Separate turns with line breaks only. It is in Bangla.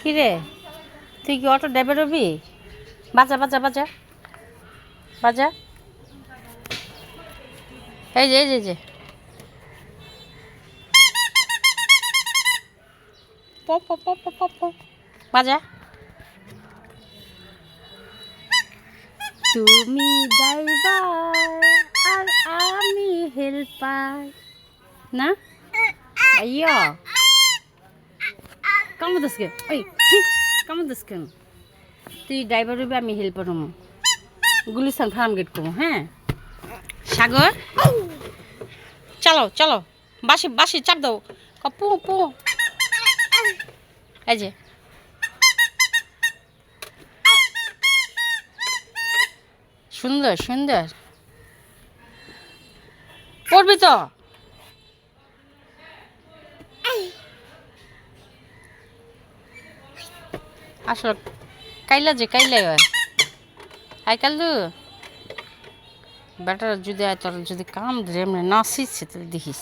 কি রে, তুই কি অটো ড্রাইভার হবি? বাজা বাজা বাজা বাজা। এই যে এই যে এই যে প প প প প প। বাজা। তুমি ড্রাইভার আর আমি হেল্পার না? আইয়া কামড় দিস কেন? ওই কামড় দিস কেন? তুই ড্রাইভার হবি, আমি হেল্পার হবো। গুলিস্তান ফার্ম গেট করবো। হ্যাঁ সাগর, চলো চলো, বাসি বাসি চাপ দাও। পু পু। এই যে সুন্দর সুন্দর পড়বি তো। আসল কাইলা যে কাইলাই হয়। আই কালু বেটার যদি আয়, তোর যদি কাম ধরে এমনি নাচিস তাহলে দেখিস।